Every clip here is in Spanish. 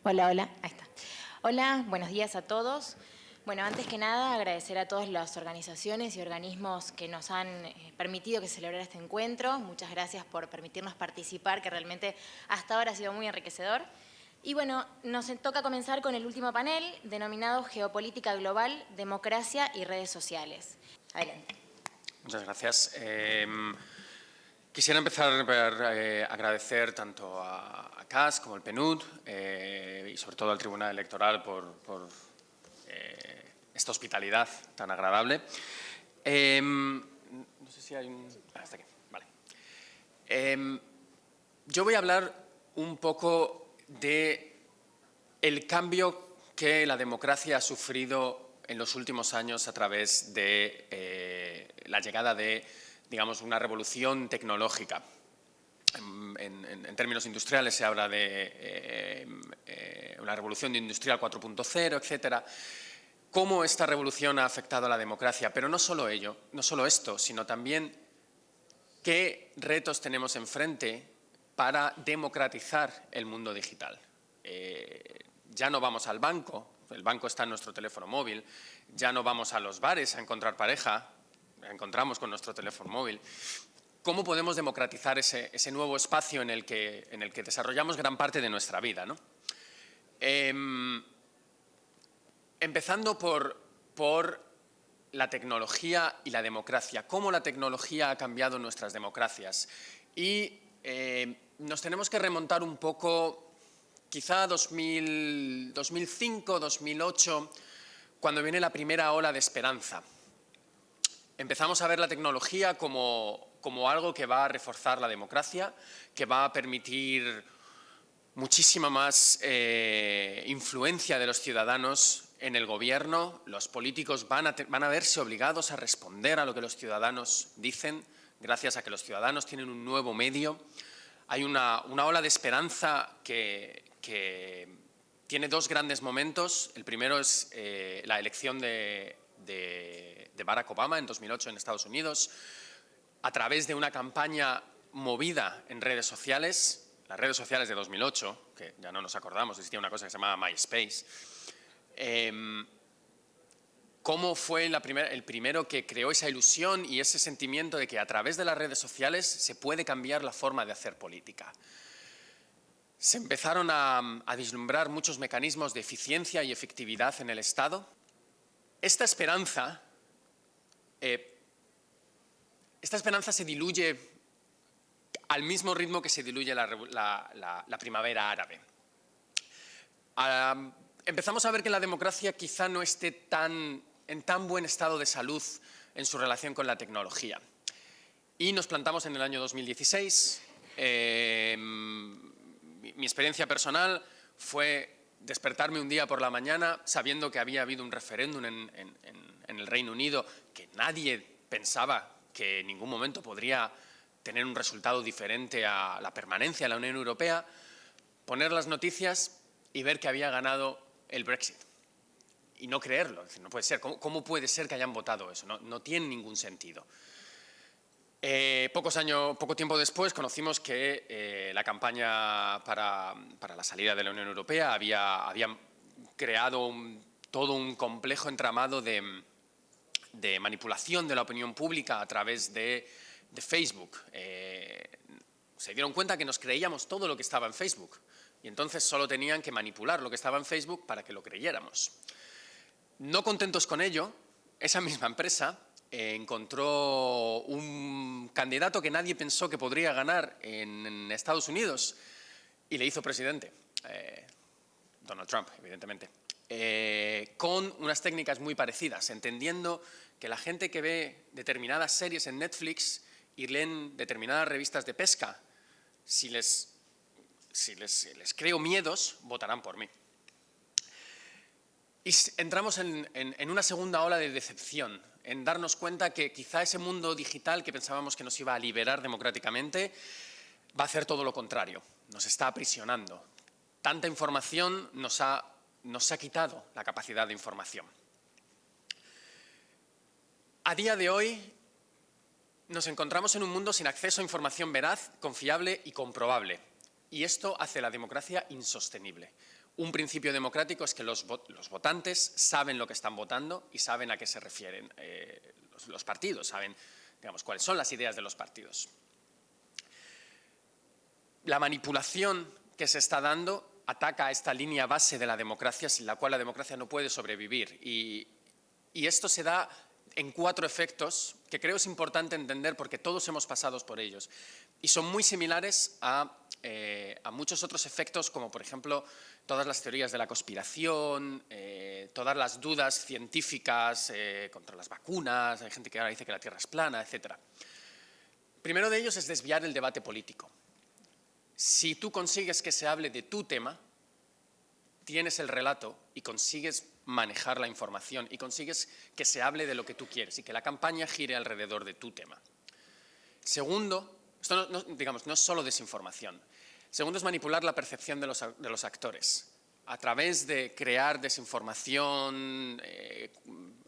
Hola, hola, ahí está. Hola, buenos días a todos. Bueno, antes que nada, agradecer a todas las organizaciones y organismos que nos han permitido que celebrara este encuentro. Muchas gracias por permitirnos participar, que realmente hasta ahora ha sido muy enriquecedor. Y bueno, nos toca comenzar con el último panel, denominado Geopolítica Global, Democracia y Redes Sociales. Adelante. Muchas gracias. Quisiera empezar por agradecer tanto a CAS como al PNUD y sobre todo al Tribunal Electoral por esta hospitalidad tan agradable. No sé si hay un... está aquí. Vale. Yo voy a hablar un poco de el cambio que la democracia ha sufrido en los últimos años a través de la llegada de, digamos, una revolución tecnológica. En términos industriales se habla de una revolución industrial 4.0, etcétera. Cómo esta revolución ha afectado a la democracia, pero no solo ello, no solo esto, sino también qué retos tenemos enfrente para democratizar el mundo digital. Ya no vamos al banco, el banco está en nuestro teléfono móvil, ya no vamos a los bares a encontrar pareja, la encontramos con nuestro teléfono móvil. ¿Cómo podemos democratizar ese nuevo espacio en el que desarrollamos gran parte de nuestra vida, ¿no? Empezando por la tecnología y la democracia, cómo la tecnología ha cambiado nuestras democracias. Y nos tenemos que remontar un poco, quizá a 2005, 2008, cuando viene la primera ola de esperanza. Empezamos a ver la tecnología como algo que va a reforzar la democracia, que va a permitir muchísima más influencia de los ciudadanos en el gobierno. Los políticos van a verse obligados a responder a lo que los ciudadanos dicen, gracias a que los ciudadanos tienen un nuevo medio. Hay una ola de esperanza que tiene dos grandes momentos. El primero es la elección de Barack Obama en 2008 en Estados Unidos, a través de una campaña movida en redes sociales. Las redes sociales de 2008, que ya no nos acordamos, existía una cosa que se llamaba MySpace. ¿Cómo fue el primero que creó esa ilusión y ese sentimiento de que a través de las redes sociales se puede cambiar la forma de hacer política? Se empezaron a vislumbrar muchos mecanismos de eficiencia y efectividad en el Estado. Esta esperanza se diluye al mismo ritmo que se diluye la primavera árabe. Empezamos a ver que la democracia quizá no esté en tan buen estado de salud en su relación con la tecnología. Y nos plantamos en el año 2016. Mi experiencia personal fue despertarme un día por la mañana sabiendo que había habido un referéndum en el Reino Unido que nadie pensaba que en ningún momento podría tener un resultado diferente a la permanencia en la Unión Europea, poner las noticias y ver que había ganado el Brexit. Y no creerlo, es decir, no puede ser. ¿Cómo puede ser que hayan votado eso? No tiene ningún sentido. Poco tiempo después conocimos que la campaña para la salida de la Unión Europea había creado todo un complejo entramado de manipulación de la opinión pública a través de Facebook. Se dieron cuenta que nos creíamos todo lo que estaba en Facebook y entonces solo tenían que manipular lo que estaba en Facebook para que lo creyéramos. No contentos con ello, esa misma empresa encontró un candidato que nadie pensó que podría ganar en Estados Unidos y le hizo presidente, Donald Trump, evidentemente, con unas técnicas muy parecidas, entendiendo que la gente que ve determinadas series en Netflix y leen determinadas revistas de pesca, si les creo miedos, votarán por mí. Y entramos en una segunda ola de decepción, en darnos cuenta que quizá ese mundo digital que pensábamos que nos iba a liberar democráticamente va a hacer todo lo contrario, nos está aprisionando. Tanta información nos ha quitado la capacidad de información. A día de hoy nos encontramos en un mundo sin acceso a información veraz, confiable y comprobable. Y esto hace la democracia insostenible. un principio democrático es que los votantes saben lo que están votando y saben a qué se refieren los partidos, saben, digamos, cuáles son las ideas de los partidos. La manipulación que se está dando ataca a esta línea base de la democracia, sin la cual la democracia no puede sobrevivir. Y esto se da en 4 efectos que creo es importante entender porque todos hemos pasado por ellos. Y son muy similares a muchos otros efectos, como por ejemplo todas las teorías de la conspiración, todas las dudas científicas contra las vacunas, hay gente que ahora dice que la Tierra es plana, etc. Primero de ellos es desviar el debate político. Si tú consigues que se hable de tu tema, tienes el relato y consigues manejar la información y consigues que se hable de lo que tú quieres y que la campaña gire alrededor de tu tema. Segundo, esto no es solo desinformación. Segundo es manipular la percepción de los actores a través de crear desinformación,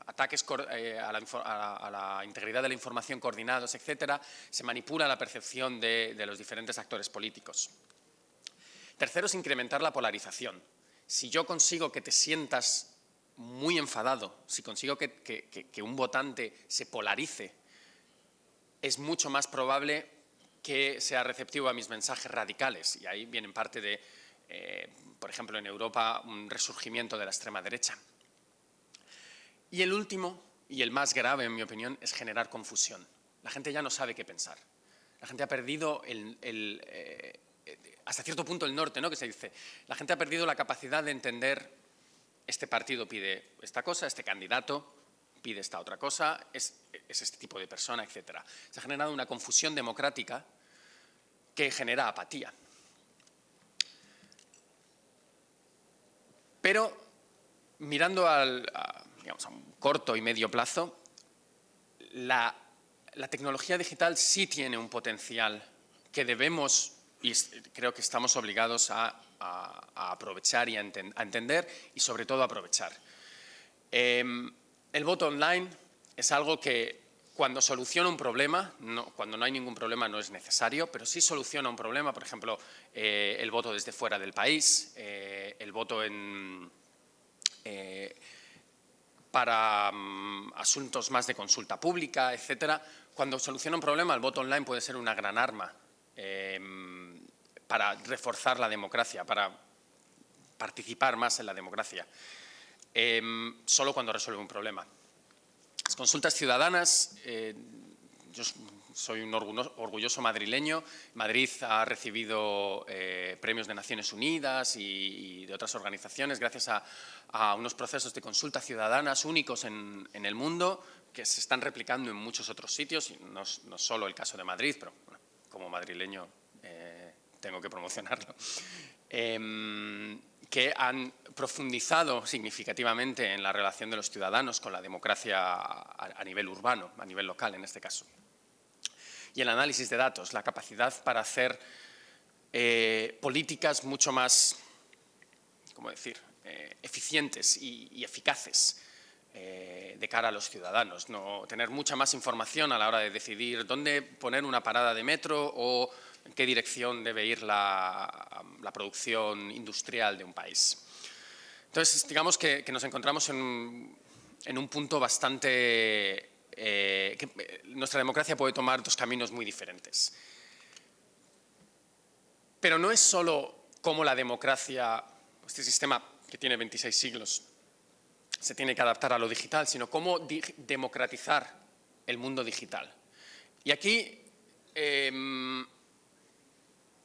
ataques a la integridad de la información coordinados, etcétera. Se manipula la percepción de los diferentes actores políticos. Tercero es incrementar la polarización. Si yo consigo que te sientas muy enfadado, si consigo que un votante se polarice, es mucho más probable que sea receptivo a mis mensajes radicales. Y ahí viene parte de, por ejemplo, en Europa, un resurgimiento de la extrema derecha. Y el último, y el más grave, en mi opinión, es generar confusión. La gente ya no sabe qué pensar. La gente ha perdido hasta cierto punto el norte, ¿no?, que se dice. La gente ha perdido la capacidad de entender, este partido pide esta cosa, este candidato pide esta otra cosa, es este tipo de persona, etc. Se ha generado una confusión democrática que genera apatía. Pero mirando a un corto y medio plazo, la tecnología digital sí tiene un potencial que debemos, y creo que estamos obligados a aprovechar y a entender y sobre todo a aprovechar. El voto online es algo que cuando soluciona un problema, cuando no hay ningún problema no es necesario, pero sí soluciona un problema, por ejemplo, el voto desde fuera del país, el voto para asuntos más de consulta pública, etcétera. Cuando soluciona un problema, el voto online puede ser una gran arma para reforzar la democracia, para participar más en la democracia, solo cuando resuelve un problema. Las consultas ciudadanas, yo soy un orgulloso madrileño. Madrid ha recibido premios de Naciones Unidas y de otras organizaciones gracias a unos procesos de consulta ciudadanas únicos en el mundo que se están replicando en muchos otros sitios, y no solo el caso de Madrid, pero bueno, como madrileño tengo que promocionarlo, que han profundizado significativamente en la relación de los ciudadanos con la democracia a nivel urbano, a nivel local en este caso. Y el análisis de datos, la capacidad para hacer políticas mucho más, ¿cómo decir?, eficientes y eficaces de cara a los ciudadanos. No tener mucha más información a la hora de decidir dónde poner una parada de metro o en qué dirección debe ir la producción industrial de un país. Entonces, digamos que nos encontramos en un punto bastante que nuestra democracia puede tomar 2 caminos muy diferentes. Pero no es solo cómo la democracia, este sistema que tiene 26 siglos, se tiene que adaptar a lo digital, sino cómo democratizar el mundo digital. Y aquí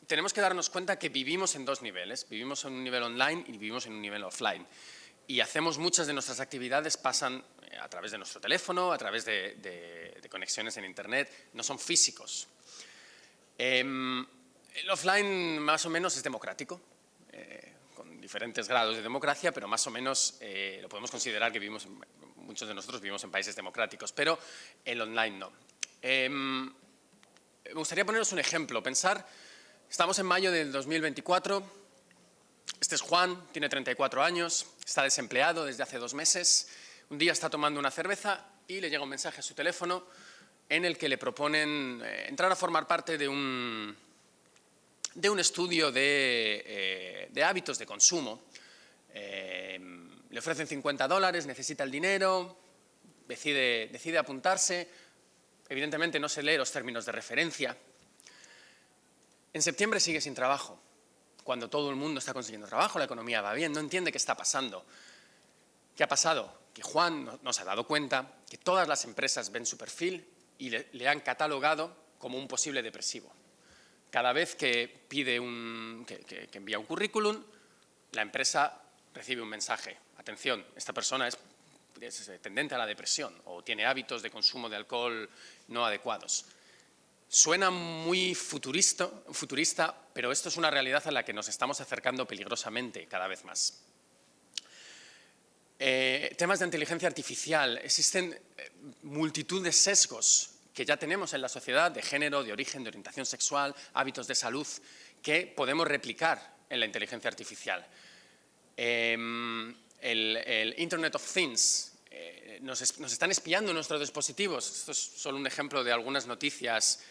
tenemos que darnos cuenta que vivimos en 2 niveles. Vivimos en un nivel online y vivimos en un nivel offline. Y muchas de nuestras actividades pasan a través de nuestro teléfono, a través de conexiones en Internet, no son físicos. El offline más o menos es democrático, con diferentes grados de democracia, pero más o menos lo podemos considerar que muchos de nosotros vivimos en países democráticos, pero el online no. Me gustaría poneros un ejemplo. Estamos en mayo del 2024. Este es Juan, tiene 34 años, está desempleado desde hace 2 meses. Un día está tomando una cerveza y le llega un mensaje a su teléfono en el que le proponen entrar a formar parte de un estudio de hábitos de consumo Le ofrecen $50, necesita el dinero, decide apuntarse. Evidentemente no se lee los términos de referencia. En septiembre sigue sin trabajo, cuando todo el mundo está consiguiendo trabajo, la economía va bien, no entiende qué está pasando. ¿Qué ha pasado? Que Juan no se ha dado cuenta que todas las empresas ven su perfil y le han catalogado como un posible depresivo. Cada vez que pide que envía un currículum, la empresa recibe un mensaje. Atención, esta persona es tendente a la depresión o tiene hábitos de consumo de alcohol no adecuados. Suena muy futurista, pero esto es una realidad a la que nos estamos acercando peligrosamente cada vez más. Temas de inteligencia artificial. Existen multitud de sesgos que ya tenemos en la sociedad, de género, de origen, de orientación sexual, hábitos de salud, que podemos replicar en la inteligencia artificial. El Internet of Things, nos están espiando nuestros dispositivos. Esto es solo un ejemplo de algunas noticias.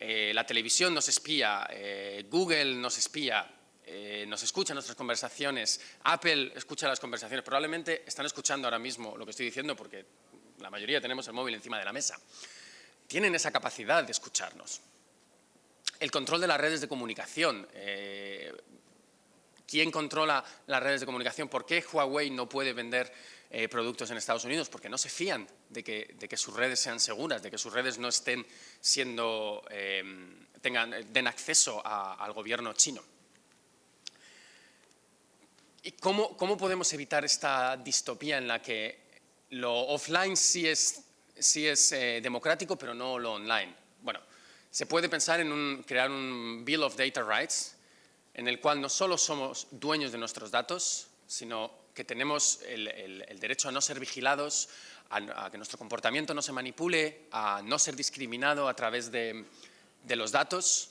La televisión nos espía, Google nos espía, nos escucha nuestras conversaciones, Apple escucha las conversaciones. Probablemente están escuchando ahora mismo lo que estoy diciendo porque la mayoría tenemos el móvil encima de la mesa. Tienen esa capacidad de escucharnos. El control de las redes de comunicación. ¿Quién controla las redes de comunicación? ¿Por qué Huawei no puede vender productos en Estados Unidos? Porque no se fían de que sus redes sean seguras, de que sus redes no estén siendo, den acceso al gobierno chino. ¿Y cómo podemos evitar esta distopía en la que lo offline sí es democrático, pero no lo online? Bueno, se puede pensar en crear un Bill of Data Rights, en el cual no solo somos dueños de nuestros datos, sino que tenemos el derecho a no ser vigilados, a que nuestro comportamiento no se manipule, a no ser discriminado a través de los datos.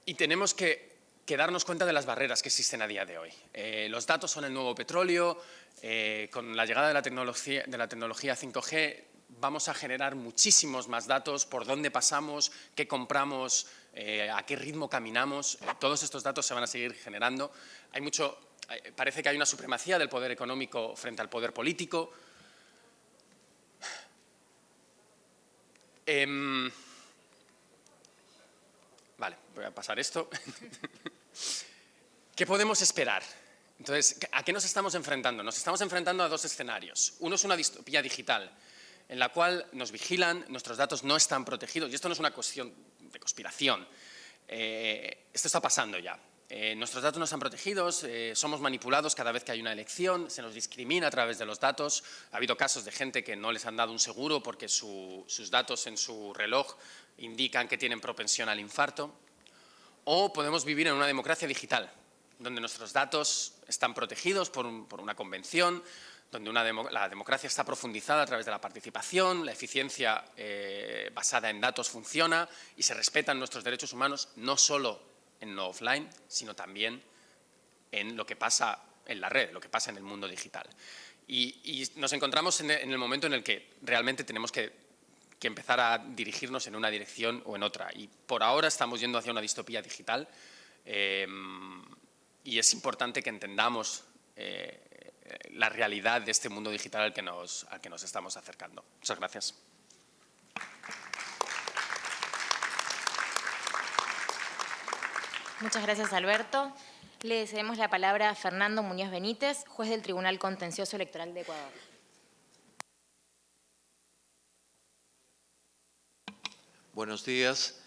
Y tenemos que darnos cuenta de las barreras que existen a día de hoy. Los datos son el nuevo petróleo. Con la llegada de la tecnología 5G vamos a generar muchísimos más datos, por dónde pasamos, qué compramos, a qué ritmo caminamos. Todos estos datos se van a seguir generando. Parece que hay una supremacía del poder económico frente al poder político. Vale, voy a pasar esto. ¿Qué podemos esperar? Entonces, ¿a qué nos estamos enfrentando? Nos estamos enfrentando a dos escenarios. Uno es una distopía digital, en la cual nos vigilan, nuestros datos no están protegidos. Y esto no es una cuestión de conspiración. Esto está pasando ya. Nuestros datos no están protegidos, somos manipulados cada vez que hay una elección, se nos discrimina a través de los datos. Ha habido casos de gente que no les han dado un seguro porque sus datos en su reloj indican que tienen propensión al infarto. O podemos vivir en una democracia digital, donde nuestros datos están protegidos por una convención, donde la democracia está profundizada a través de la participación, la eficiencia basada en datos funciona y se respetan nuestros derechos humanos no solo en lo offline, sino también en lo que pasa en la red, lo que pasa en el mundo digital. Y nos encontramos en el momento en el que realmente tenemos que empezar a dirigirnos en una dirección o en otra. Y por ahora estamos yendo hacia una distopía digital y es importante que entendamos la realidad de este mundo digital al que nos estamos acercando. Muchas gracias. Muchas gracias, Alberto. Le cedemos la palabra a Fernando Muñoz Benítez, juez del Tribunal Contencioso Electoral de Ecuador. Buenos días.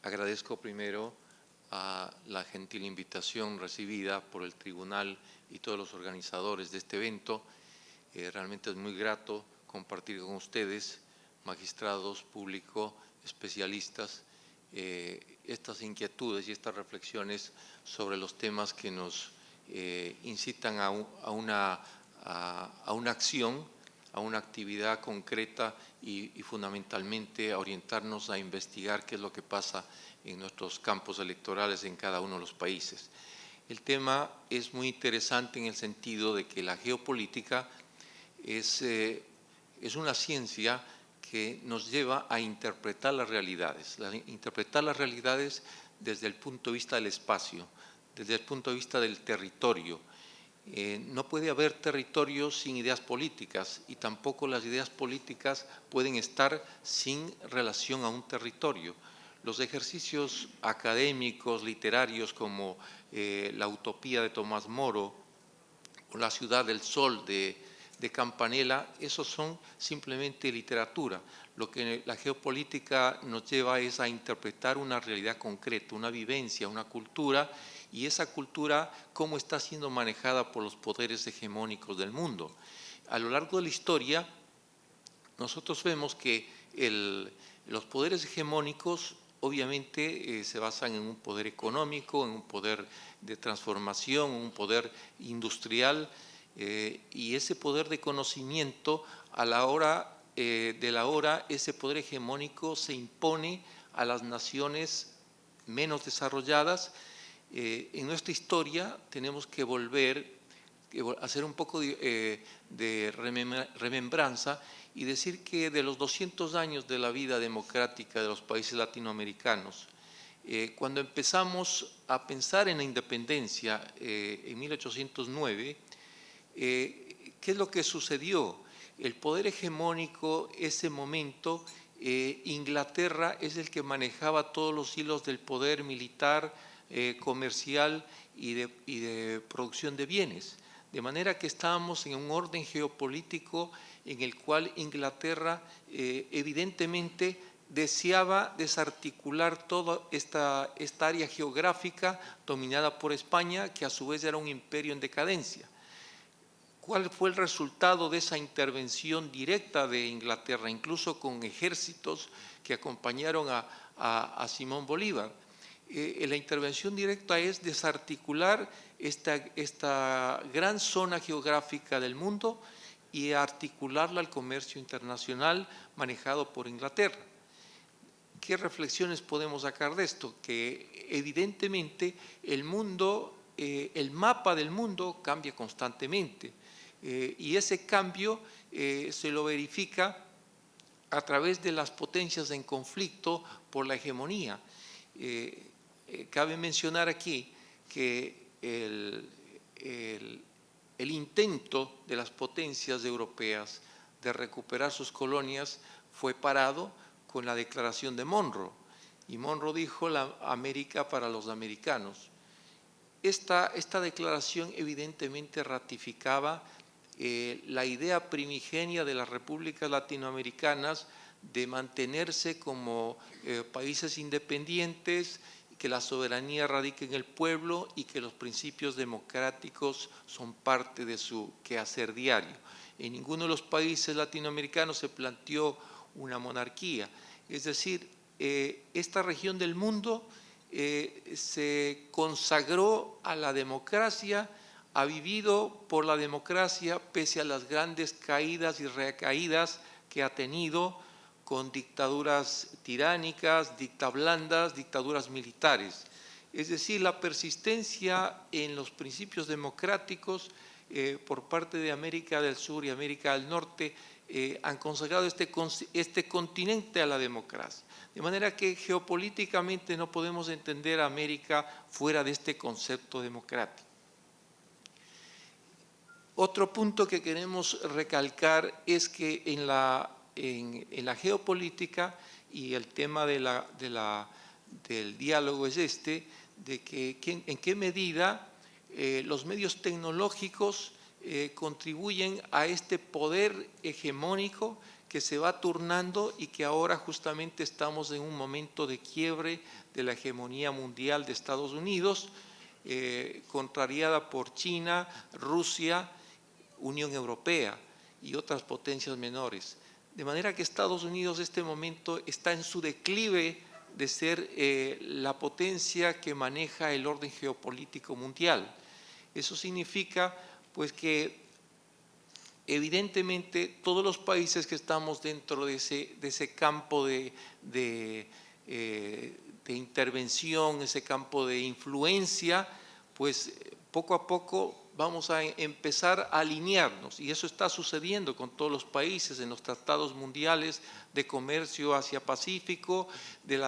Agradezco primero a la gentil invitación recibida por el Tribunal y todos los organizadores de este evento. Realmente es muy grato compartir con ustedes, magistrados, público, especialistas, estas inquietudes y estas reflexiones sobre los temas que nos incitan a una acción, a una actividad concreta y fundamentalmente a orientarnos a investigar qué es lo que pasa en nuestros campos electorales en cada uno de los países. El tema es muy interesante en el sentido de que la geopolítica es una ciencia que nos lleva a interpretar las realidades desde el punto de vista del espacio, desde el punto de vista del territorio. No puede haber territorio sin ideas políticas y tampoco las ideas políticas pueden estar sin relación a un territorio. Los ejercicios académicos, literarios como La utopía de Tomás Moro o La ciudad del sol de Campanella, esos son simplemente literatura. Lo que la geopolítica nos lleva es a interpretar una realidad concreta, una vivencia, una cultura, y esa cultura cómo está siendo manejada por los poderes hegemónicos del mundo. A lo largo de la historia, nosotros vemos que los poderes hegemónicos obviamente se basan en un poder económico, en un poder de transformación, un poder industrial, y ese poder de conocimiento, a la hora de la hora, ese poder hegemónico se impone a las naciones menos desarrolladas. En nuestra historia tenemos que hacer un poco de remembranza y decir que de los 200 años de la vida democrática de los países latinoamericanos, cuando empezamos a pensar en la independencia en 1809, ¿qué es lo que sucedió? El poder hegemónico, ese momento, Inglaterra es el que manejaba todos los hilos del poder militar, comercial y de producción de bienes. De manera que estábamos en un orden geopolítico en el cual Inglaterra evidentemente deseaba desarticular toda esta área geográfica dominada por España, que a su vez era un imperio en decadencia. ¿Cuál fue el resultado de esa intervención directa de Inglaterra, incluso con ejércitos que acompañaron a Simón Bolívar? La intervención directa es desarticular esta gran zona geográfica del mundo y articularla al comercio internacional manejado por Inglaterra. ¿Qué reflexiones podemos sacar de esto? Que evidentemente el mundo, el mapa del mundo cambia constantemente. Y ese cambio se lo verifica a través de las potencias en conflicto por la hegemonía. Cabe mencionar aquí que el intento de las potencias europeas de recuperar sus colonias fue parado con la declaración de Monroe. Y Monroe dijo la América para los americanos. Esta declaración evidentemente ratificaba la idea primigenia de las repúblicas latinoamericanas de mantenerse como países independientes, que la soberanía radica en el pueblo y que los principios democráticos son parte de su quehacer diario. En ninguno de los países latinoamericanos se planteó una monarquía. Es decir, esta región del mundo se consagró a la democracia, ha vivido por la democracia pese a las grandes caídas y recaídas que ha tenido con dictaduras tiránicas, dictablandas, dictaduras militares. Es decir, la persistencia en los principios democráticos por parte de América del Sur y América del Norte han consagrado este continente a la democracia. De manera que geopolíticamente no podemos entender a América fuera de este concepto democrático. Otro punto que queremos recalcar es que en la geopolítica, y el tema del diálogo es de que en qué medida los medios tecnológicos contribuyen a este poder hegemónico que se va turnando y que ahora justamente estamos en un momento de quiebre de la hegemonía mundial de Estados Unidos, contrariada por China, Rusia, Unión Europea y otras potencias menores. De manera que Estados Unidos en este momento está en su declive de ser la potencia que maneja el orden geopolítico mundial. Eso significa pues que evidentemente todos los países que estamos dentro de ese campo de intervención, ese campo de influencia, pues poco a poco vamos a empezar a alinearnos, y eso está sucediendo con todos los países en los tratados mundiales de comercio Asia-Pacífico, de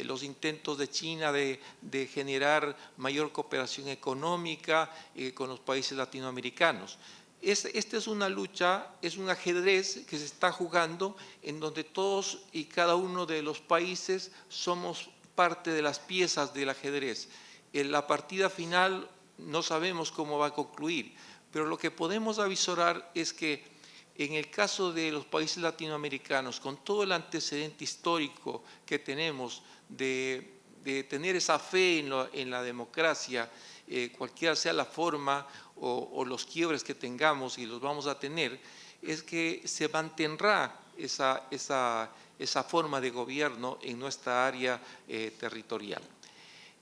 los intentos de China de generar mayor cooperación económica con los países latinoamericanos. Esta es una lucha, es un ajedrez que se está jugando en donde todos y cada uno de los países somos parte de las piezas del ajedrez. En la partida final no sabemos cómo va a concluir, pero lo que podemos avisorar es que en el caso de los países latinoamericanos, con todo el antecedente histórico que tenemos de tener esa fe en la democracia, cualquiera sea la forma o los quiebres que tengamos, y los vamos a tener, es que se mantendrá esa forma de gobierno en nuestra área territorial.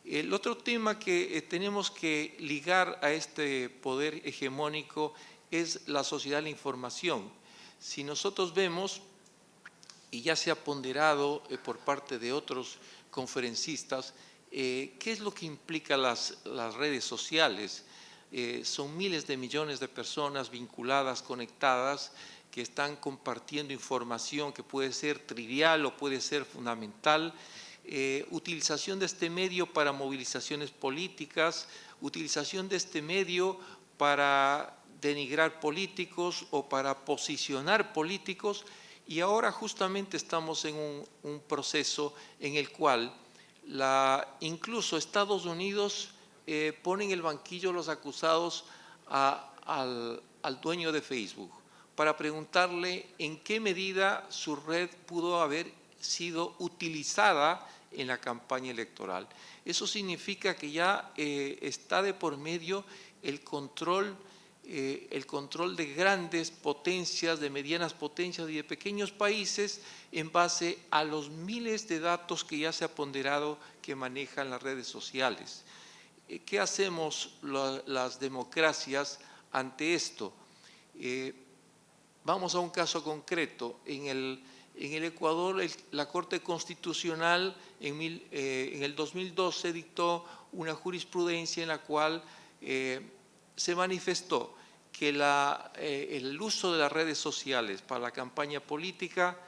El otro tema que tenemos que ligar a este poder hegemónico es la sociedad de la información. Si nosotros vemos, y ya se ha ponderado por parte de otros conferencistas, ¿qué es lo que implica las redes sociales? Son miles de millones de personas vinculadas, conectadas, que están compartiendo información que puede ser trivial o puede ser fundamental. Utilización de este medio para movilizaciones políticas, utilización de este medio para denigrar políticos o para posicionar políticos, y ahora justamente estamos en un proceso en el cual incluso Estados Unidos pone en el banquillo los acusados al dueño de Facebook para preguntarle en qué medida su red pudo haber sido utilizada en la campaña electoral. Eso significa que ya está de por medio el control de grandes potencias, de medianas potencias y de pequeños países en base a los miles de datos que ya se ha ponderado que manejan las redes sociales. ¿Qué hacemos las democracias ante esto? Vamos a un caso concreto. En el Ecuador, la Corte Constitucional en el 2012 dictó una jurisprudencia en la cual se manifestó que el uso de las redes sociales para la campaña política,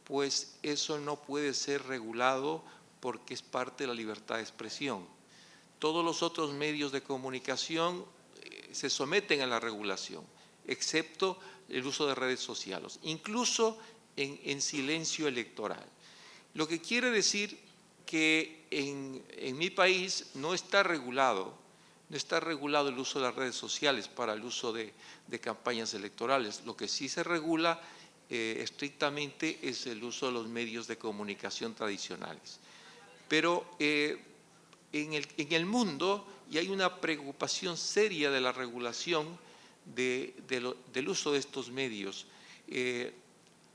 pues eso no puede ser regulado porque es parte de la libertad de expresión. Todos los otros medios de comunicación se someten a la regulación, excepto el uso de redes sociales, incluso en silencio electoral. Lo que quiere decir que en mi país no está regulado el uso de las redes sociales para el uso de campañas electorales. Lo que sí se regula estrictamente es el uso de los medios de comunicación tradicionales. Pero en el mundo, y hay una preocupación seria de la regulación del uso de estos medios.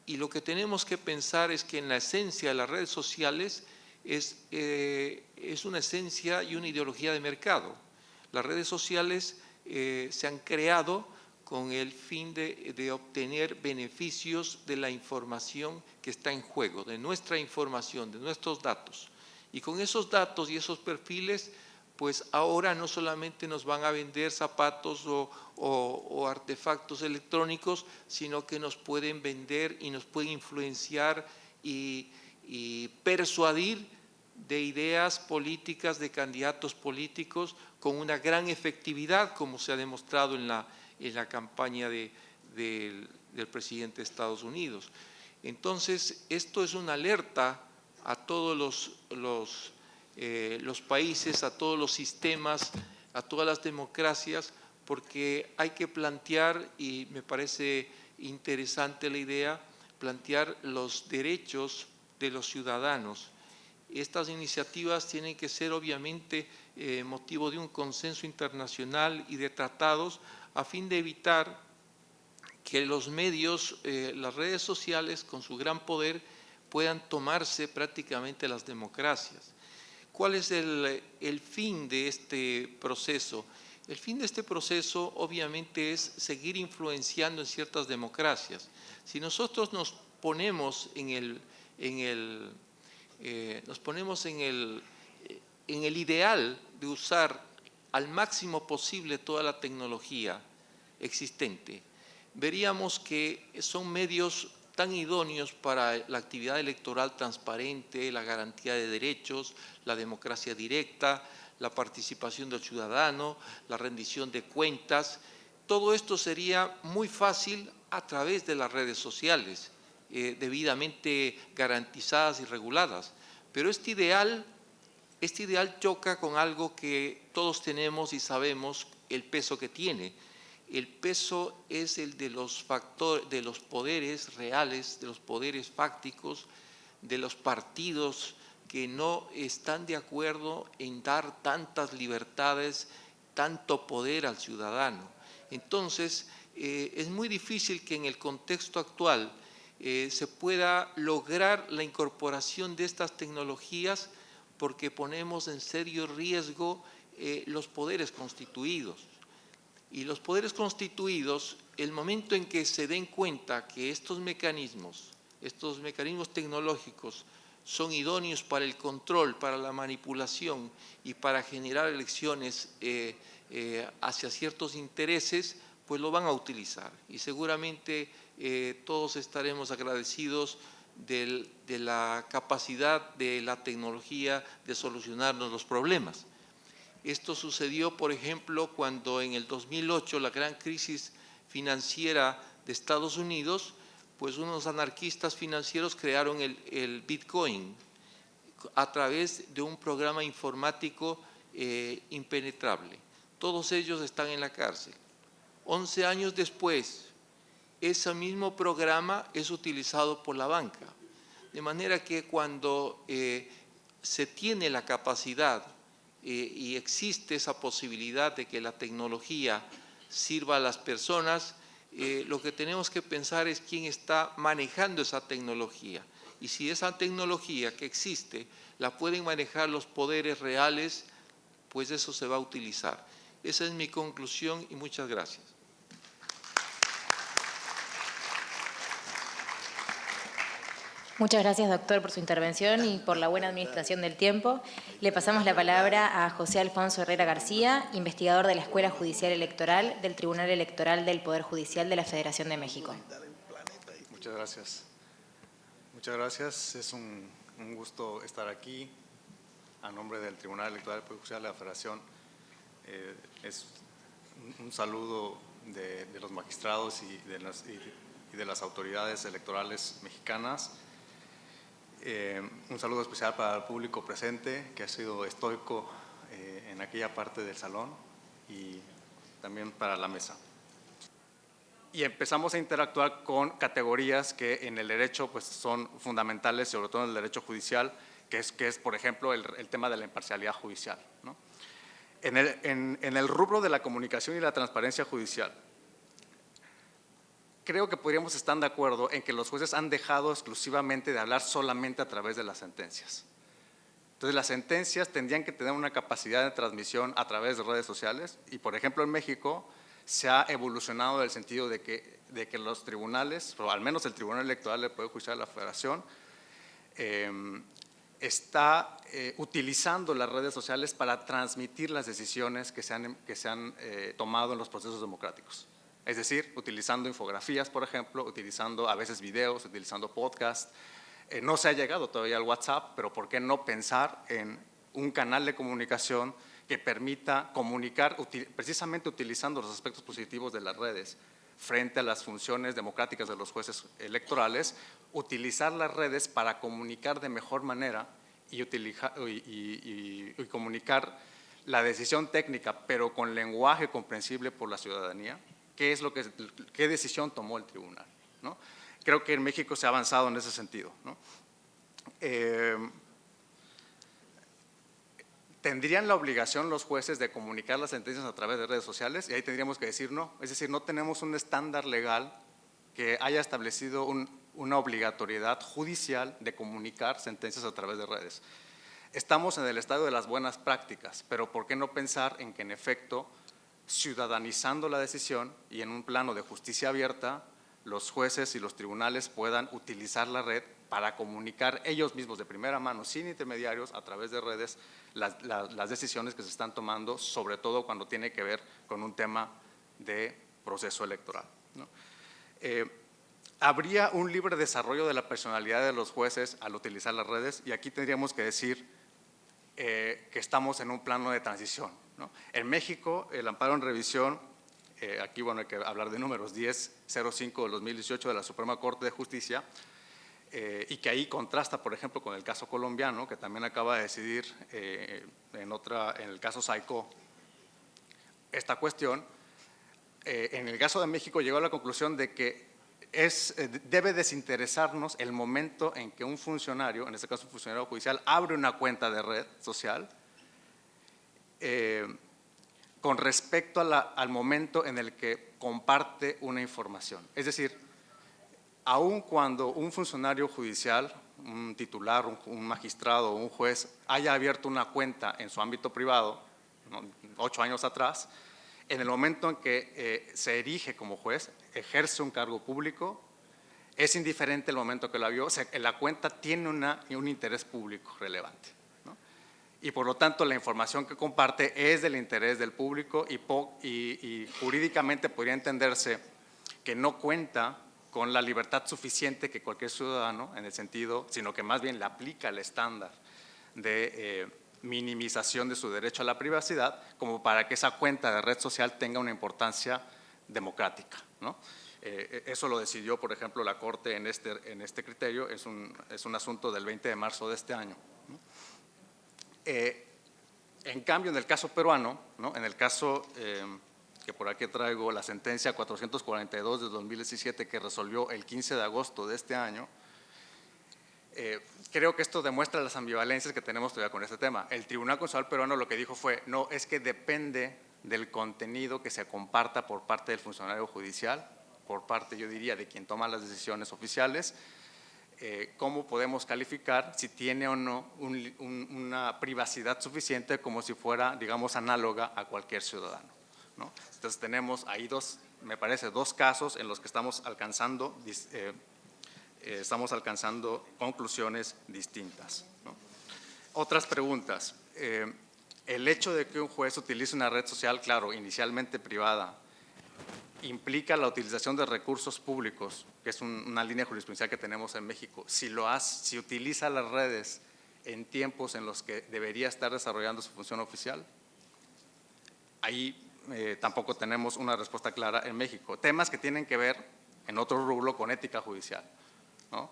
Y lo que tenemos que pensar es que en la esencia de las redes sociales es una esencia y una ideología de mercado. Las redes sociales se han creado con el fin de obtener beneficios de la información que está en juego, de nuestra información, de nuestros datos. Y con esos datos y esos perfiles, pues ahora no solamente nos van a vender zapatos o artefactos electrónicos, sino que nos pueden vender y nos pueden influenciar y persuadir de ideas políticas, de candidatos políticos con una gran efectividad, como se ha demostrado en la campaña del presidente de Estados Unidos. Entonces, esto es una alerta a todos los países, a todos los sistemas, a todas las democracias, porque hay que plantear, y me parece interesante la idea, plantear los derechos de los ciudadanos. Estas iniciativas tienen que ser obviamente motivo de un consenso internacional y de tratados a fin de evitar que los medios, las redes sociales con su gran poder puedan tomarse prácticamente las democracias. ¿Cuál es el fin de este proceso? El fin de este proceso obviamente es seguir influenciando en ciertas democracias. Si nosotros nos ponemos en el ideal de usar al máximo posible toda la tecnología existente, veríamos que son medios tan idóneos para la actividad electoral transparente, la garantía de derechos, la democracia directa, la participación del ciudadano, la rendición de cuentas. Todo esto sería muy fácil a través de las redes sociales, debidamente garantizadas y reguladas. Pero este ideal choca con algo que todos tenemos y sabemos el peso que tiene. El peso es el de los poderes reales, de los poderes fácticos, de los partidos que no están de acuerdo en dar tantas libertades, tanto poder al ciudadano. Entonces, es muy difícil que en el contexto actual se pueda lograr la incorporación de estas tecnologías porque ponemos en serio riesgo los poderes constituidos. Y los poderes constituidos, el momento en que se den cuenta que estos mecanismos tecnológicos son idóneos para el control, para la manipulación y para generar elecciones hacia ciertos intereses, pues lo van a utilizar. Y seguramente todos estaremos agradecidos de la capacidad de la tecnología de solucionarnos los problemas. Esto sucedió, por ejemplo, cuando en el 2008 la gran crisis financiera de Estados Unidos, pues unos anarquistas financieros crearon el Bitcoin a través de un programa informático impenetrable. Todos ellos están en la cárcel. 11 años después, ese mismo programa es utilizado por la banca. De manera que cuando se tiene la capacidad y existe esa posibilidad de que la tecnología sirva a las personas, lo que tenemos que pensar es quién está manejando esa tecnología. Y si esa tecnología que existe la pueden manejar los poderes reales, pues eso se va a utilizar. Esa es mi conclusión y muchas gracias. Muchas gracias, doctor, por su intervención y por la buena administración del tiempo. Le pasamos la palabra a José Alfonso Herrera García, investigador de la Escuela Judicial Electoral del Tribunal Electoral del Poder Judicial de la Federación de México. Muchas gracias. Muchas gracias. Es un gusto estar aquí a nombre del Tribunal Electoral del Poder Judicial de la Federación. Es un saludo de los magistrados y de las autoridades electorales mexicanas. Un saludo especial para el público presente que ha sido estoico en aquella parte del salón y también para la mesa. Y empezamos a interactuar con categorías que en el derecho pues, son fundamentales, sobre todo en el derecho judicial, que es por ejemplo, el tema de la imparcialidad judicial, ¿no? En el rubro de la comunicación y la transparencia judicial, creo que podríamos estar de acuerdo en que los jueces han dejado exclusivamente de hablar solamente a través de las sentencias. Entonces, las sentencias tendrían que tener una capacidad de transmisión a través de redes sociales y, por ejemplo, en México se ha evolucionado en el sentido de que los tribunales, o al menos el Tribunal Electoral del Poder Judicial de la Federación, está utilizando las redes sociales para transmitir las decisiones que se han tomado en los procesos democráticos. Es decir, utilizando infografías, por ejemplo, utilizando a veces videos, utilizando podcasts. No se ha llegado todavía al WhatsApp, pero ¿por qué no pensar en un canal de comunicación que permita comunicar precisamente utilizando los aspectos positivos de las redes frente a las funciones democráticas de los jueces electorales, utilizar las redes para comunicar de mejor manera y comunicar la decisión técnica, pero con lenguaje comprensible por la ciudadanía? ¿Qué decisión tomó el tribunal, ¿no? Creo que en México se ha avanzado en ese sentido, ¿no? ¿Tendrían la obligación los jueces de comunicar las sentencias a través de redes sociales? Y ahí tendríamos que decir no. Es decir, no tenemos un estándar legal que haya establecido una obligatoriedad judicial de comunicar sentencias a través de redes. Estamos en el estadio de las buenas prácticas, pero ¿por qué no pensar en que en efecto ciudadanizando la decisión y en un plano de justicia abierta los jueces y los tribunales puedan utilizar la red para comunicar ellos mismos de primera mano, sin intermediarios, a través de redes, las decisiones que se están tomando, sobre todo cuando tiene que ver con un tema de proceso electoral, ¿no? Habría un libre desarrollo de la personalidad de los jueces al utilizar las redes, y aquí tendríamos que decir que estamos en un plano de transición, ¿no? En México, el amparo en revisión, aquí bueno, hay que hablar de números, 1005 del 2018 de la Suprema Corte de Justicia, y que ahí contrasta, por ejemplo, con el caso colombiano, que también acaba de decidir en el caso Saicó esta cuestión. En el caso de México llegó a la conclusión de que debe desinteresarnos el momento en que un funcionario, en este caso un funcionario judicial, abre una cuenta de red social con respecto al momento en el que comparte una información. Es decir, aun cuando un funcionario judicial, un titular, un magistrado o un juez haya abierto una cuenta en su ámbito privado, ¿no?, 8 años atrás, en el momento en que se erige como juez, ejerce un cargo público, es indiferente el momento que la vio, o sea, la cuenta tiene un interés público relevante, ¿no? Y por lo tanto la información que comparte es del interés del público y jurídicamente podría entenderse que no cuenta con la libertad suficiente que cualquier ciudadano, en el sentido, sino que más bien le aplica el estándar de minimización de su derecho a la privacidad, como para que esa cuenta de red social tenga una importancia democrática, ¿no? Eso lo decidió, por ejemplo, la Corte en este criterio, es un asunto del 20 de marzo de este año, ¿no? En cambio, en el caso peruano, ¿no?, en el caso que por aquí traigo, la sentencia 442 de 2017 que resolvió el 15 de agosto de este año, creo que esto demuestra las ambivalencias que tenemos todavía con este tema. El Tribunal Constitucional peruano lo que dijo fue, no, es que depende del contenido que se comparta por parte del funcionario judicial, por parte, yo diría, de quien toma las decisiones oficiales, cómo podemos calificar si tiene o no una privacidad suficiente como si fuera, digamos, análoga a cualquier ciudadano, ¿no? Entonces tenemos ahí me parece, dos casos en los que estamos alcanzando conclusiones distintas, ¿no? Otras preguntas. El hecho de que un juez utilice una red social, claro, inicialmente privada, implica la utilización de recursos públicos, que es una línea jurisprudencial que tenemos en México. Si utiliza las redes en tiempos en los que debería estar desarrollando su función oficial, ahí tampoco tenemos una respuesta clara en México. Temas que tienen que ver, en otro rubro, con ética judicial, ¿no?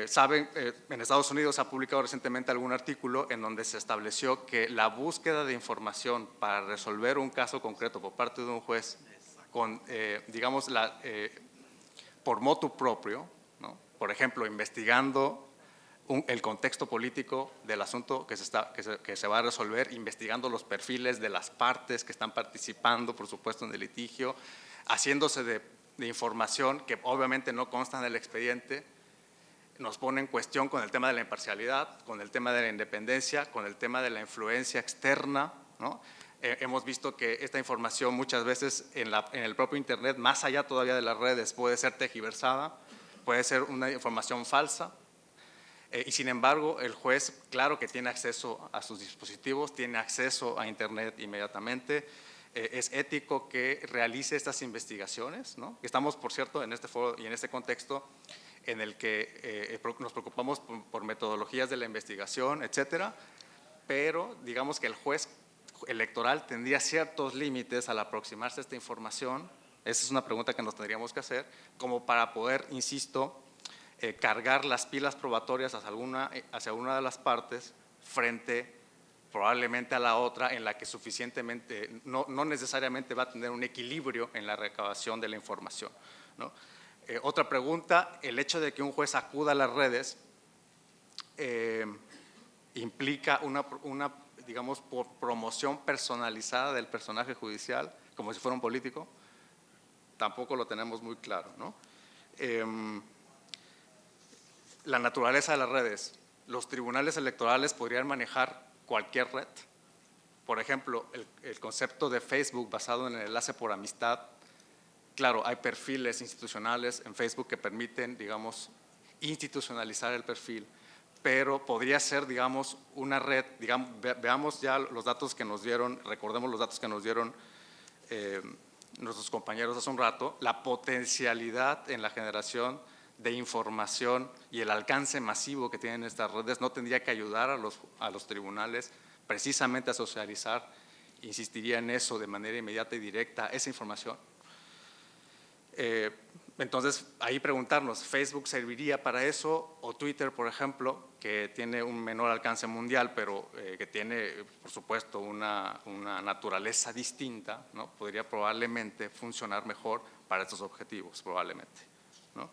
Saben, en Estados Unidos se ha publicado recientemente algún artículo en donde se estableció que la búsqueda de información para resolver un caso concreto por parte de un juez, digamos, por motu propio, ¿no?, por ejemplo, investigando el contexto político del asunto que se va a resolver, investigando los perfiles de las partes que están participando, por supuesto, en el litigio, haciéndose de información que obviamente no consta en el expediente, nos pone en cuestión con el tema de la imparcialidad, con el tema de la independencia, con el tema de la influencia externa, ¿no? Hemos visto que esta información muchas veces en el propio Internet, más allá todavía de las redes, puede ser tergiversada, puede ser una información falsa, y sin embargo el juez, claro que tiene acceso a sus dispositivos, tiene acceso a Internet inmediatamente. Es ético que realice estas investigaciones, ¿no? Estamos, por cierto, en este foro y en este contexto en el que nos preocupamos por metodologías de la investigación, etcétera, pero digamos que el juez electoral tendría ciertos límites al aproximarse a esta información. Esa es una pregunta que nos tendríamos que hacer, como para poder, insisto, cargar las pilas probatorias hacia una de las partes frente probablemente a la otra, en la que suficientemente, no necesariamente va a tener un equilibrio en la recabación de la información, ¿no? Otra pregunta, el hecho de que un juez acuda a las redes implica una digamos, por promoción personalizada del personaje judicial, como si fuera un político. Tampoco lo tenemos muy claro, ¿no? La naturaleza de las redes. Los tribunales electorales podrían manejar cualquier red. Por ejemplo, el concepto de Facebook basado en el enlace por amistad Claro, hay perfiles institucionales en Facebook que permiten, digamos, institucionalizar el perfil, pero podría ser, digamos, una red, digamos, veamos ya los datos que nos dieron, recordemos los datos que nos dieron nuestros compañeros hace un rato, la potencialidad en la generación de información y el alcance masivo que tienen estas redes no tendría que ayudar a los tribunales precisamente a socializar, insistiría en eso de manera inmediata y directa, esa información. Entonces, ahí preguntarnos, ¿Facebook serviría para eso? O Twitter, por ejemplo, que tiene un menor alcance mundial, pero que tiene, por supuesto, una naturaleza distinta, ¿no? Podría probablemente funcionar mejor para estos objetivos, probablemente, ¿no?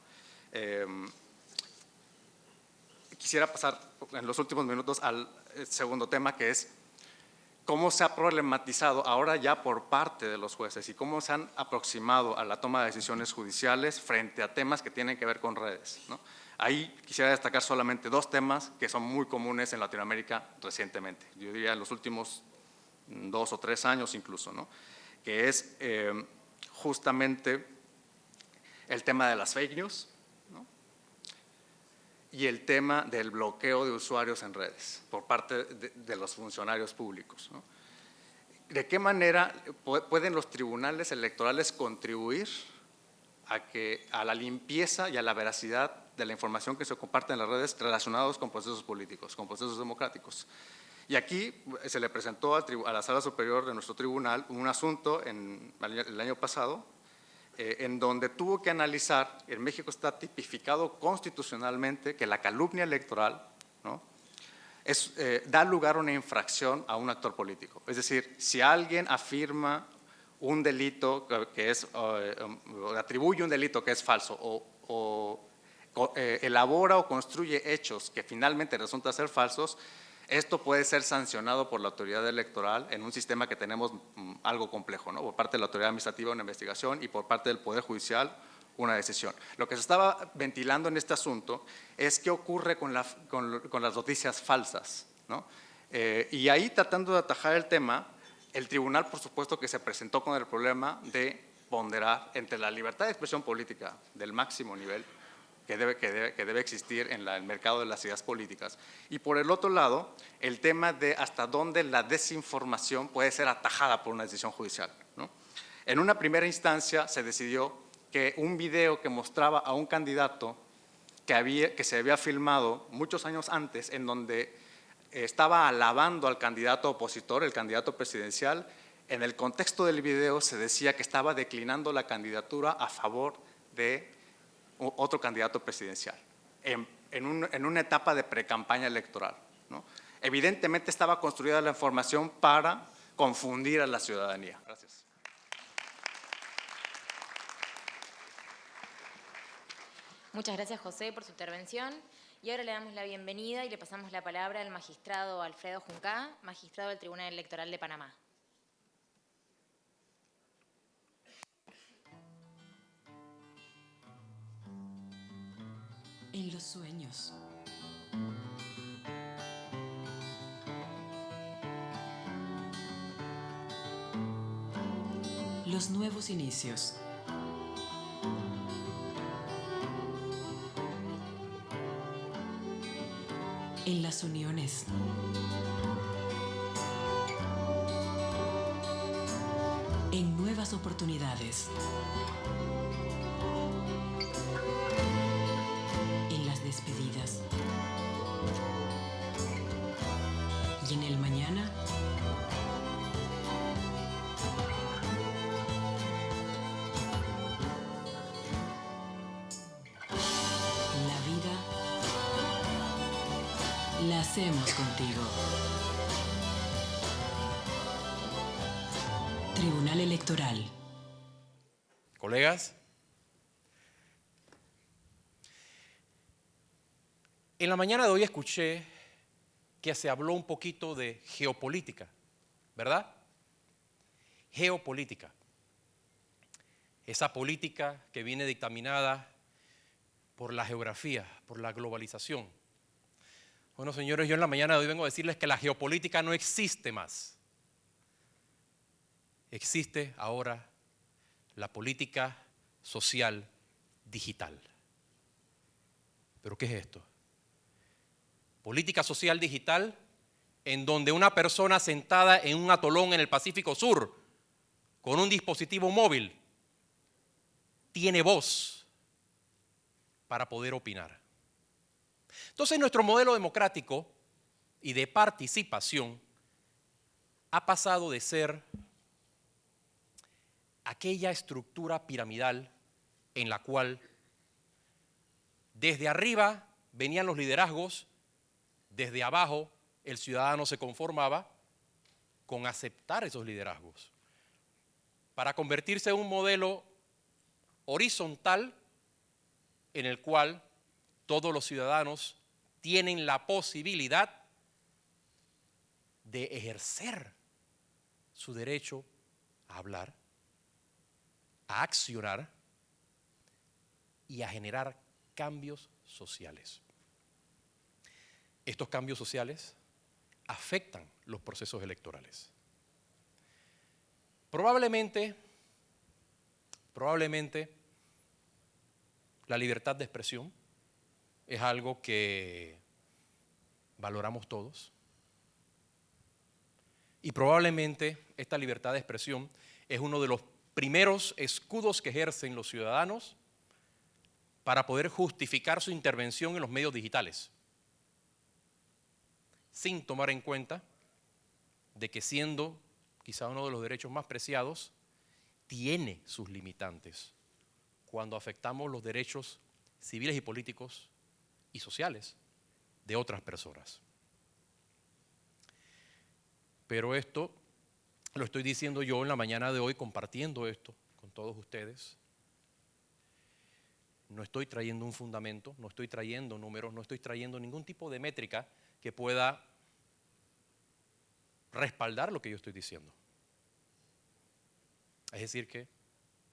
Quisiera pasar en los últimos minutos al segundo tema, que es cómo se ha problematizado ahora ya por parte de los jueces y cómo se han aproximado a la toma de decisiones judiciales frente a temas que tienen que ver con redes, ¿no? Ahí quisiera destacar solamente dos temas que son muy comunes en Latinoamérica recientemente, yo diría en los últimos 2 o 3 años incluso, ¿no? Que es justamente el tema de las fake news, ¿no? Y el tema del bloqueo de usuarios en redes por parte de los funcionarios públicos, ¿no? ¿De qué manera pueden los tribunales electorales contribuir a la limpieza y a la veracidad de la información que se comparte en las redes relacionados con procesos políticos, con procesos democráticos? Y aquí se le presentó a la Sala Superior de nuestro tribunal un asunto el año pasado, en donde tuvo que analizar, en México está tipificado constitucionalmente que la calumnia electoral, ¿no?, da lugar a una infracción a un actor político. Es decir, si alguien afirma un delito que es, atribuye un delito que es falso o elabora o construye hechos que finalmente resultan ser falsos, esto puede ser sancionado por la autoridad electoral en un sistema que tenemos algo complejo, ¿no? Por parte de la autoridad administrativa una investigación y por parte del Poder Judicial una decisión. Lo que se estaba ventilando en este asunto es qué ocurre con las noticias falsas, ¿no? Y ahí, tratando de atajar el tema, el tribunal, por supuesto, que se presentó con el problema de ponderar entre la libertad de expresión política del máximo nivel que debe existir en el mercado de las ideas políticas. Y por el otro lado, el tema de hasta dónde la desinformación puede ser atajada por una decisión judicial, ¿no? En una primera instancia se decidió que un video que mostraba a un candidato que se había filmado muchos años antes, en donde estaba alabando al candidato opositor, el candidato presidencial, en el contexto del video se decía que estaba declinando la candidatura a favor de otro candidato presidencial, en una etapa de precampaña electoral, ¿no? Evidentemente estaba construida la información para confundir a la ciudadanía. Gracias. Muchas gracias, José, por su intervención. Y ahora le damos la bienvenida y le pasamos la palabra al magistrado Alfredo Juncá, magistrado del Tribunal Electoral de Panamá. En los sueños. Los nuevos inicios. En las uniones. En nuevas oportunidades. Despedidas. Y en el mañana, la vida la hacemos contigo. Tribunal Electoral. Colegas, en la mañana de hoy escuché que se habló un poquito de geopolítica, ¿verdad? Geopolítica. Esa política que viene dictaminada por la geografía, por la globalización. Bueno, señores, yo en la mañana de hoy vengo a decirles que la geopolítica no existe más. Existe ahora la política social digital. ¿Pero qué es esto? Política social digital en donde una persona sentada en un atolón en el Pacífico Sur con un dispositivo móvil tiene voz para poder opinar. Entonces nuestro modelo democrático y de participación ha pasado de ser aquella estructura piramidal en la cual desde arriba venían los liderazgos, desde abajo el ciudadano se conformaba con aceptar esos liderazgos, para convertirse en un modelo horizontal en el cual todos los ciudadanos tienen la posibilidad de ejercer su derecho a hablar, a accionar y a generar cambios sociales. Estos cambios sociales afectan los procesos electorales. Probablemente la libertad de expresión es algo que valoramos todos. Y probablemente esta libertad de expresión es uno de los primeros escudos que ejercen los ciudadanos para poder justificar su intervención en los medios digitales, sin tomar en cuenta de que siendo quizá uno de los derechos más preciados, tiene sus limitantes cuando afectamos los derechos civiles y políticos y sociales de otras personas. Pero esto lo estoy diciendo yo en la mañana de hoy, compartiendo esto con todos ustedes. No estoy trayendo un fundamento, no estoy trayendo números, no estoy trayendo ningún tipo de métrica que pueda respaldar lo que yo estoy diciendo. Es decir que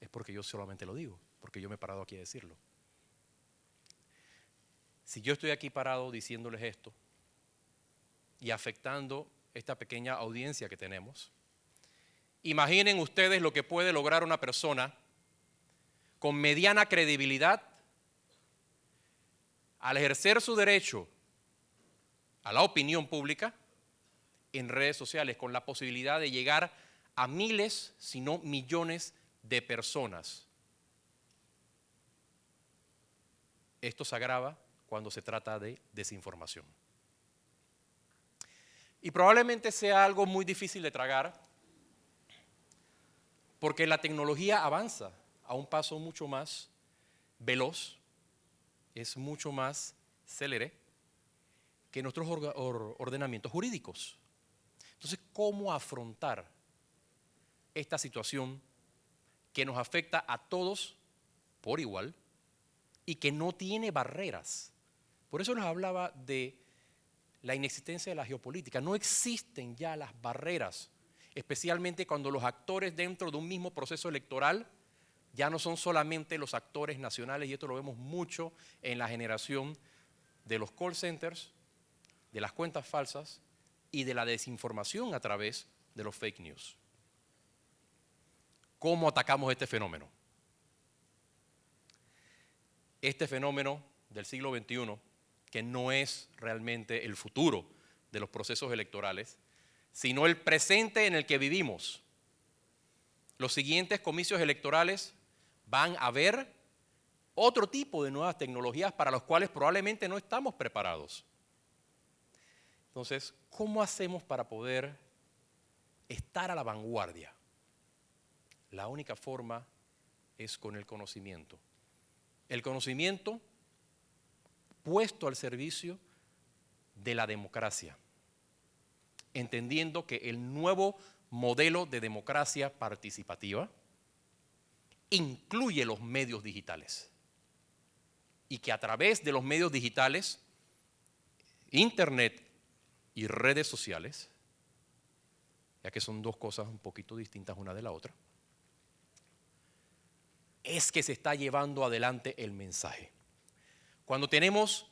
es porque yo solamente lo digo, porque yo me he parado aquí a decirlo. Si yo estoy aquí parado diciéndoles esto y afectando esta pequeña audiencia que tenemos, imaginen ustedes lo que puede lograr una persona con mediana credibilidad al ejercer su derecho a la opinión pública en redes sociales, con la posibilidad de llegar a miles, si no millones de personas. Esto se agrava cuando se trata de desinformación. Y probablemente sea algo muy difícil de tragar, porque la tecnología avanza a un paso mucho más veloz, es mucho más célere que nuestros ordenamientos jurídicos. Entonces, ¿cómo afrontar esta situación que nos afecta a todos por igual y que no tiene barreras? Por eso les hablaba de la inexistencia de la geopolítica. No existen ya las barreras, especialmente cuando los actores dentro de un mismo proceso electoral ya no son solamente los actores nacionales, y esto lo vemos mucho en la generación de los call centers, de las cuentas falsas y de la desinformación a través de los fake news. ¿Cómo atacamos este fenómeno? Este fenómeno del siglo XXI, que no es realmente el futuro de los procesos electorales, sino el presente en el que vivimos. Los siguientes comicios electorales van a ver otro tipo de nuevas tecnologías para los cuales probablemente no estamos preparados. Entonces, ¿cómo hacemos para poder estar a la vanguardia? La única forma es con el conocimiento. El conocimiento puesto al servicio de la democracia, entendiendo que el nuevo modelo de democracia participativa incluye los medios digitales y que a través de los medios digitales, Internet y redes sociales, ya que son dos cosas un poquito distintas una de la otra, es que se está llevando adelante el mensaje. Cuando tenemos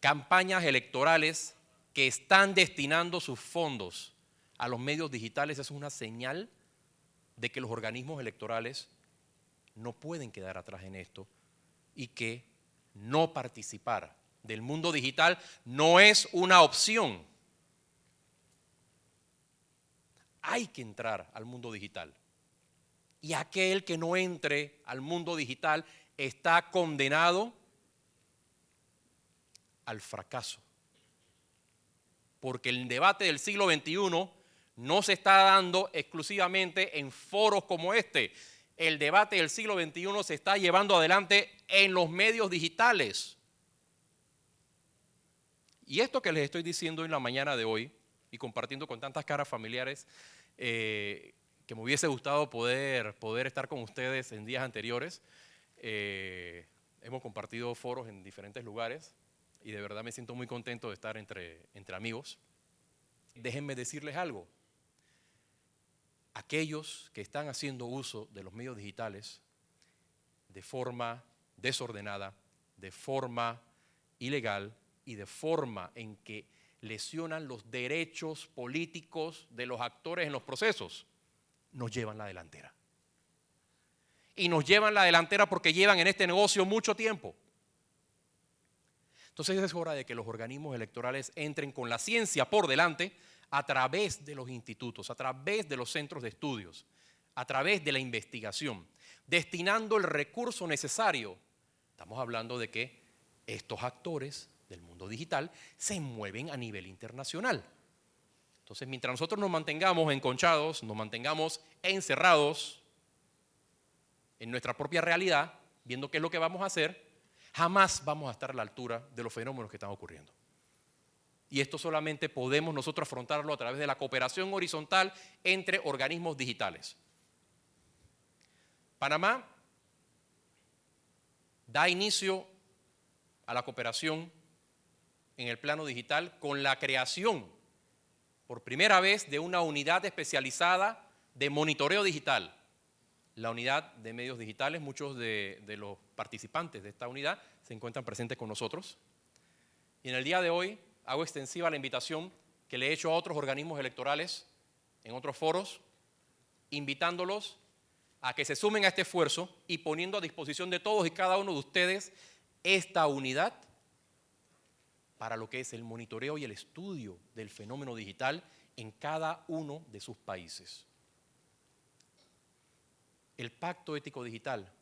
campañas electorales que están destinando sus fondos a los medios digitales, es una señal de que los organismos electorales no pueden quedar atrás en esto y que no participar del mundo digital no es una opción. Hay que entrar al mundo digital. Y aquel que no entre al mundo digital está condenado al fracaso. Porque el debate del siglo XXI no se está dando exclusivamente en foros como este. El debate del siglo XXI se está llevando adelante en los medios digitales. Y esto que les estoy diciendo en la mañana de hoy y compartiendo con tantas caras familiares, que me hubiese gustado poder estar con ustedes en días anteriores. Hemos compartido foros en diferentes lugares y de verdad me siento muy contento de estar entre amigos. Déjenme decirles algo. Aquellos que están haciendo uso de los medios digitales de forma desordenada, de forma ilegal y de forma en que lesionan los derechos políticos de los actores en los procesos, nos llevan la delantera. Y nos llevan la delantera porque llevan en este negocio mucho tiempo. Entonces es hora de que los organismos electorales entren con la ciencia por delante a través de los institutos, a través de los centros de estudios, a través de la investigación, destinando el recurso necesario. Estamos hablando de que estos actores del mundo digital se mueven a nivel internacional. Entonces, mientras nosotros nos mantengamos enconchados, nos mantengamos encerrados en nuestra propia realidad, viendo qué es lo que vamos a hacer, jamás vamos a estar a la altura de los fenómenos que están ocurriendo. Y esto solamente podemos nosotros afrontarlo a través de la cooperación horizontal entre organismos digitales. Panamá da inicio a la cooperación en el plano digital con la creación por primera vez de una unidad especializada de monitoreo digital. La unidad de medios digitales, muchos de los participantes de esta unidad se encuentran presentes con nosotros. Y en el día de hoy hago extensiva la invitación que le he hecho a otros organismos electorales en otros foros, invitándolos a que se sumen a este esfuerzo y poniendo a disposición de todos y cada uno de ustedes esta unidad para lo que es el monitoreo y el estudio del fenómeno digital en cada uno de sus países. El Pacto Ético Digital,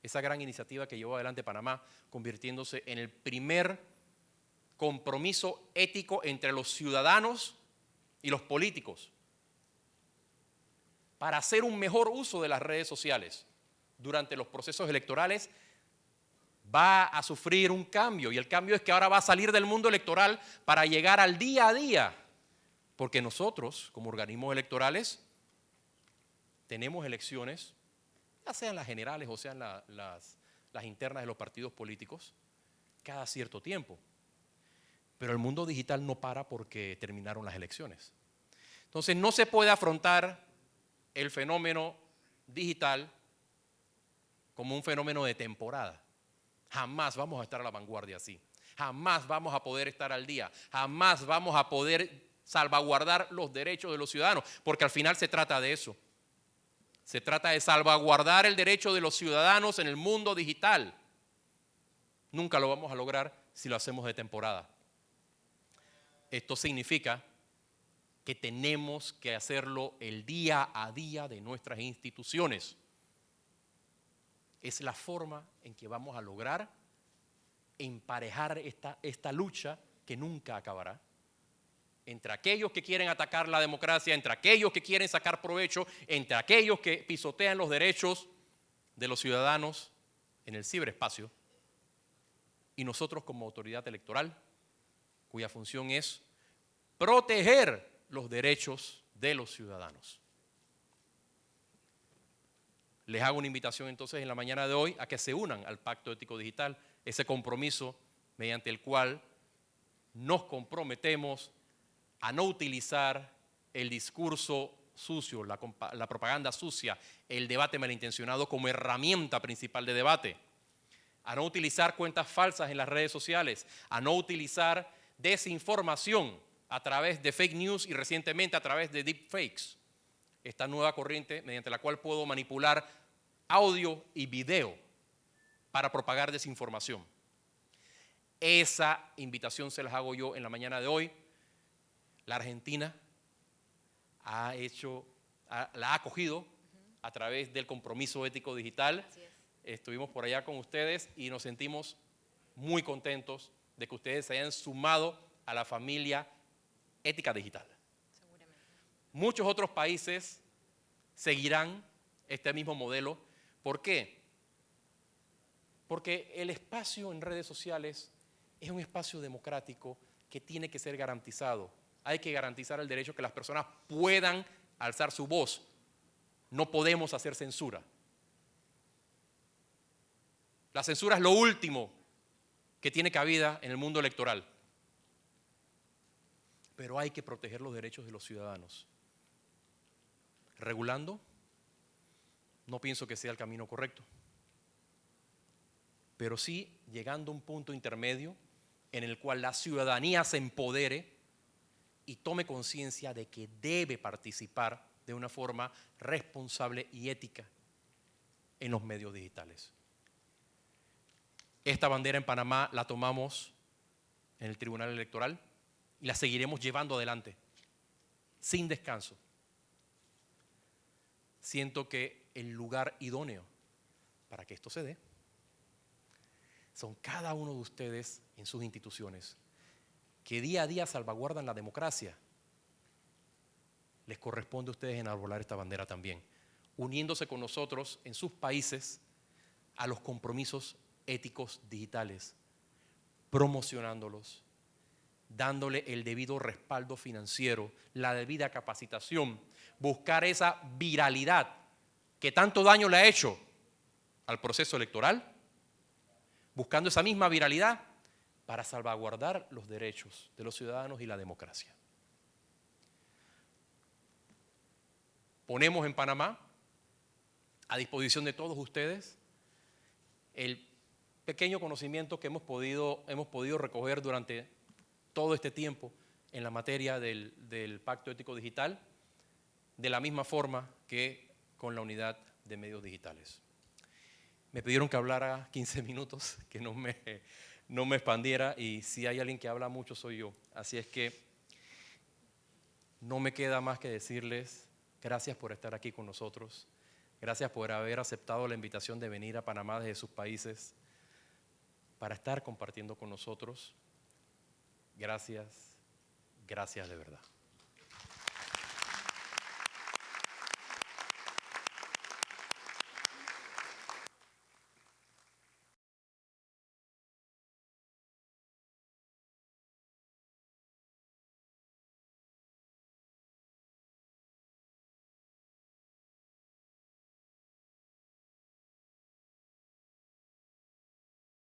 esa gran iniciativa que llevó adelante Panamá, convirtiéndose en el primer compromiso ético entre los ciudadanos y los políticos para hacer un mejor uso de las redes sociales durante los procesos electorales, va a sufrir un cambio, y el cambio es que ahora va a salir del mundo electoral para llegar al día a día, porque nosotros, como organismos electorales, tenemos elecciones, ya sean las generales o sean las internas de los partidos políticos, cada cierto tiempo. Pero el mundo digital no para porque terminaron las elecciones. Entonces no se puede afrontar el fenómeno digital como un fenómeno de temporada. Jamás vamos a estar a la vanguardia así. Jamás vamos a poder estar al día. Jamás vamos a poder salvaguardar los derechos de los ciudadanos, porque al final se trata de eso. Se trata de salvaguardar el derecho de los ciudadanos en el mundo digital. Nunca lo vamos a lograr si lo hacemos de temporada. Esto significa que tenemos que hacerlo el día a día de nuestras instituciones. Es la forma en que vamos a lograr emparejar esta lucha que nunca acabará entre aquellos que quieren atacar la democracia, entre aquellos que quieren sacar provecho, entre aquellos que pisotean los derechos de los ciudadanos en el ciberespacio, y nosotros como autoridad electoral, cuya función es proteger los derechos de los ciudadanos. Les hago una invitación entonces en la mañana de hoy a que se unan al Pacto Ético Digital, ese compromiso mediante el cual nos comprometemos a no utilizar el discurso sucio, la propaganda sucia, el debate malintencionado como herramienta principal de debate, a no utilizar cuentas falsas en las redes sociales, a no utilizar desinformación a través de fake news y recientemente a través de deepfakes. Esta nueva corriente mediante la cual puedo manipular audio y video para propagar desinformación. Esa invitación se las hago yo en la mañana de hoy. La Argentina la ha acogido a través del compromiso ético digital. Así es. Estuvimos por allá con ustedes y nos sentimos muy contentos de que ustedes se hayan sumado a la familia ética digital. Seguramente. Muchos otros países seguirán este mismo modelo. ¿Por qué? Porque el espacio en redes sociales es un espacio democrático que tiene que ser garantizado. Hay que garantizar el derecho que las personas puedan alzar su voz. No podemos hacer censura. La censura es lo último que tiene cabida en el mundo electoral. Pero hay que proteger los derechos de los ciudadanos. Regulando, no pienso que sea el camino correcto. Pero sí llegando a un punto intermedio en el cual la ciudadanía se empodere y tome conciencia de que debe participar de una forma responsable y ética en los medios digitales. Esta bandera en Panamá la tomamos en el Tribunal Electoral y la seguiremos llevando adelante, sin descanso. Siento que el lugar idóneo para que esto se dé son cada uno de ustedes en sus instituciones, que día a día salvaguardan la democracia. Les corresponde a ustedes enarbolar esta bandera también, uniéndose con nosotros en sus países a los compromisos éticos digitales, promocionándolos, dándole el debido respaldo financiero, la debida capacitación, buscar esa viralidad que tanto daño le ha hecho al proceso electoral, buscando esa misma viralidad para salvaguardar los derechos de los ciudadanos y la democracia. Ponemos en Panamá a disposición de todos ustedes el pequeño conocimiento que hemos podido recoger durante todo este tiempo en la materia del Pacto Ético Digital, de la misma forma que con la unidad de medios digitales. Me pidieron que hablara 15 minutos, que no me expandiera, y si hay alguien que habla mucho soy yo. Así es que no me queda más que decirles gracias por estar aquí con nosotros, gracias por haber aceptado la invitación de venir a Panamá desde sus países para estar compartiendo con nosotros. Gracias, gracias de verdad.